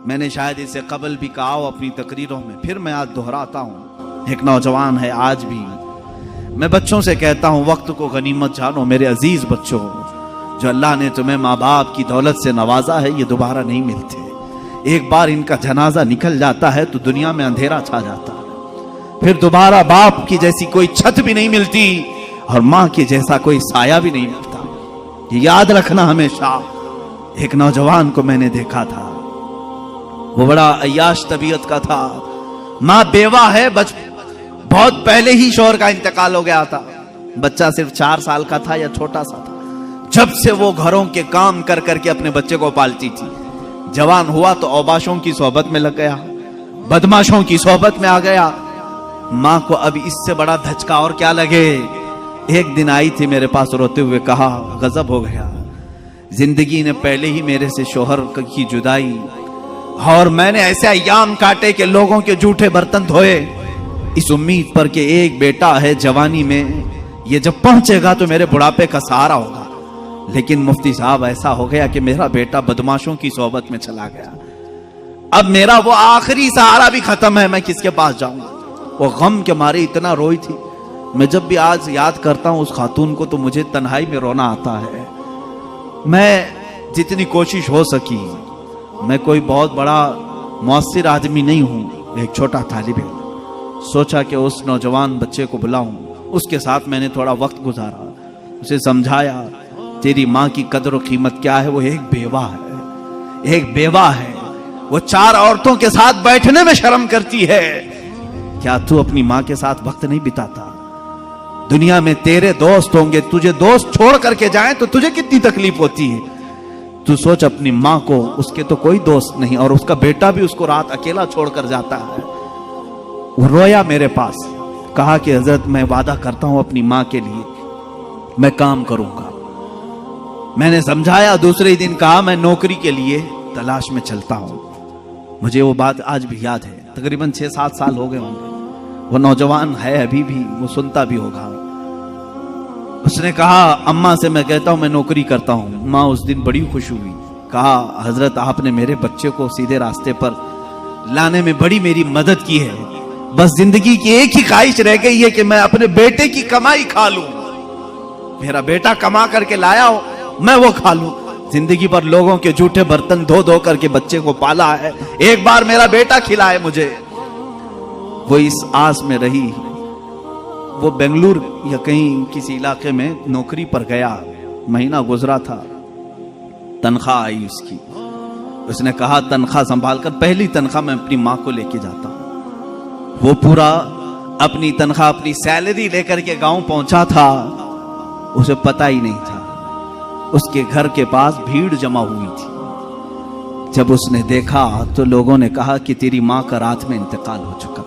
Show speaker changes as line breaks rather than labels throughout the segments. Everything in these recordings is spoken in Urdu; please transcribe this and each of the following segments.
میں نے شاید اسے قبل بھی کہا ہو اپنی تقریروں میں، پھر میں آج دہراتا ہوں۔ ایک نوجوان ہے آج بھی، میں بچوں سے کہتا ہوں وقت کو غنیمت جانو میرے عزیز بچوں، جو اللہ نے تمہیں ماں باپ کی دولت سے نوازا ہے یہ دوبارہ نہیں ملتے۔ ایک بار ان کا جنازہ نکل جاتا ہے تو دنیا میں اندھیرا چھا جاتا ہے، پھر دوبارہ باپ کی جیسی کوئی چھت بھی نہیں ملتی اور ماں کی جیسا کوئی سایہ بھی نہیں ملتا۔ یہ یاد رکھنا ہمیشہ۔ ایک نوجوان کو میں نے دیکھا تھا، وہ بڑا عیاش طبیعت کا تھا، ماں بیوہ ہے، بہت پہلے ہی شوہر کا انتقال ہو گیا تھا، بچہ صرف 4 سال کا تھا یا چھوٹا سا تھا۔ جب سے وہ گھروں کے کام کر کر کے اپنے بچے کو پالتی تھی، جوان ہوا تو اوباشوں کی صحبت میں لگ گیا، بدماشوں کی صحبت میں آ گیا۔ ماں کو اب اس سے بڑا دھچکا اور کیا لگے۔ ایک دن آئی تھی میرے پاس روتے ہوئے، کہا غضب ہو گیا، زندگی نے پہلے ہی میرے سے شوہر کی جدائی، اور میں نے ایسے ایام کاٹے کہ لوگوں کے جھوٹے برتن دھوئے اس امید پر کہ ایک بیٹا ہے جوانی میں، یہ جب پہنچے گا تو میرے بڑھاپے کا سہارا ہوگا، لیکن مفتی صاحب ایسا ہو گیا کہ میرا بیٹا بدماشوں کی صحبت میں چلا گیا، اب میرا وہ آخری سہارا بھی ختم ہے، میں کس کے پاس جاؤں گا۔ وہ غم کے مارے اتنا روئی تھی۔ میں جب بھی آج یاد کرتا ہوں اس خاتون کو تو مجھے تنہائی میں رونا آتا ہے۔ میں جتنی کوشش ہو سکی، میں کوئی بہت بڑا مؤثر آدمی نہیں ہوں، ایک چھوٹا طالب علم، سوچا کہ اس نوجوان بچے کو بلاؤں، اس کے ساتھ میں نے تھوڑا وقت گزارا، اسے سمجھایا تیری ماں کی قدر و قیمت کیا ہے، وہ ایک بیوہ ہے، ایک بیوہ ہے، وہ 4 عورتوں کے ساتھ بیٹھنے میں شرم کرتی ہے، کیا تو اپنی ماں کے ساتھ وقت نہیں بتاتا؟ دنیا میں تیرے دوست ہوں گے، تجھے دوست چھوڑ کر کے جائیں تو تجھے کتنی تکلیف ہوتی ہے، تو سوچ اپنی ماں کو، اس کے تو کوئی دوست نہیں، اور اس کا بیٹا بھی اس کو رات اکیلا چھوڑ کر جاتا ہے۔ وہ رویا میرے پاس، کہا کہ حضرت میں وعدہ کرتا ہوں اپنی ماں کے لیے میں کام کروں گا۔ میں نے سمجھایا، دوسرے دن کہا میں نوکری کے لیے تلاش میں چلتا ہوں۔ مجھے وہ بات آج بھی یاد ہے، تقریباً 6-7 سال ہو گئے ہوں گے۔ وہ نوجوان ہے ابھی بھی، وہ سنتا بھی ہوگا۔ اس نے کہا اماں سے میں کہتا ہوں میں نوکری کرتا ہوں۔ ماں اس دن بڑی خوش ہوئی، کہا حضرت آپ نے میرے بچے کو سیدھے راستے پر لانے میں بڑی میری مدد کی ہے، بس زندگی کی ایک ہی خواہش رہ گئی ہے کہ میں اپنے بیٹے کی کمائی کھا لوں، میرا بیٹا کما کر کے لایا ہو میں وہ کھا لوں۔ زندگی پر لوگوں کے جھوٹے برتن دھو دھو کر کے بچے کو پالا ہے، ایک بار میرا بیٹا کھلائے مجھے۔ وہ اس آس میں رہی، وہ بنگلور یا کہیں کسی علاقے میں نوکری پر گیا، مہینہ گزرا تھا، تنخواہ آئی اس کی، اس نے کہا تنخواہ سنبھال کر، پہلی تنخواہ میں اپنی ماں کو لے کے جاتا ہوں۔ وہ پورا اپنی تنخواہ، اپنی سیلری لے کر کے گاؤں پہنچا تھا، اسے پتہ ہی نہیں تھا اس کے گھر کے پاس بھیڑ جمع ہوئی تھی۔ جب اس نے دیکھا تو لوگوں نے کہا کہ تیری ماں کا رات میں انتقال ہو چکا۔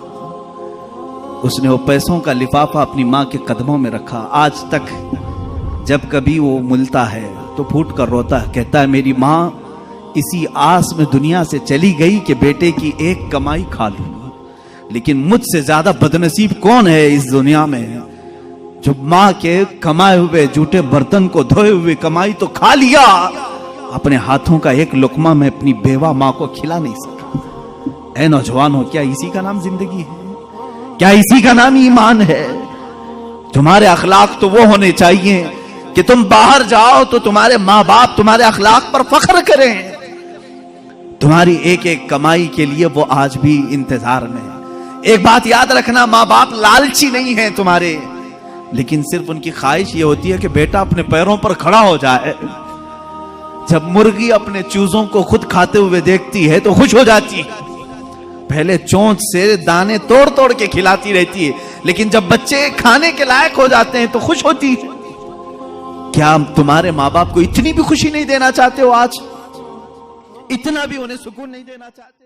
اس نے وہ پیسوں کا لفافہ اپنی ماں کے قدموں میں رکھا، آج تک جب کبھی وہ ملتا ہے تو پھوٹ کر روتا ہے، کہتا ہے میری ماں اسی آس میں دنیا سے چلی گئی کہ بیٹے کی ایک کمائی کھا لوں، لیکن مجھ سے زیادہ بدنصیب کون ہے اس دنیا میں جو ماں کے کمائے ہوئے جھوٹے برتن کو دھوئے ہوئے کمائی تو کھا لیا، اپنے ہاتھوں کا ایک لقمہ میں اپنی بیوہ ماں کو کھلا نہیں سکا۔ اے نوجوانوں، کیا اسی کا نام زندگی ہے؟ کیا اسی کا نام ایمان ہے؟ تمہارے اخلاق تو وہ ہونے چاہیے کہ تم باہر جاؤ تو تمہارے ماں باپ تمہارے اخلاق پر فخر کریں، تمہاری ایک ایک کمائی کے لیے وہ آج بھی انتظار میں۔ ایک بات یاد رکھنا، ماں باپ لالچی نہیں ہیں تمہارے، لیکن صرف ان کی خواہش یہ ہوتی ہے کہ بیٹا اپنے پیروں پر کھڑا ہو جائے۔ جب مرغی اپنے چوزوں کو خود کھاتے ہوئے دیکھتی ہے تو خوش ہو جاتی ہے، پہلے چونچ سے دانے توڑ توڑ کے کھلاتی رہتی ہے، لیکن جب بچے کھانے کے لائق ہو جاتے ہیں تو خوش ہوتی ہے۔ کیا تمہارے ماں باپ کو اتنی بھی خوشی نہیں دینا چاہتے ہو؟ آج اتنا بھی انہیں سکون نہیں دینا چاہتے؟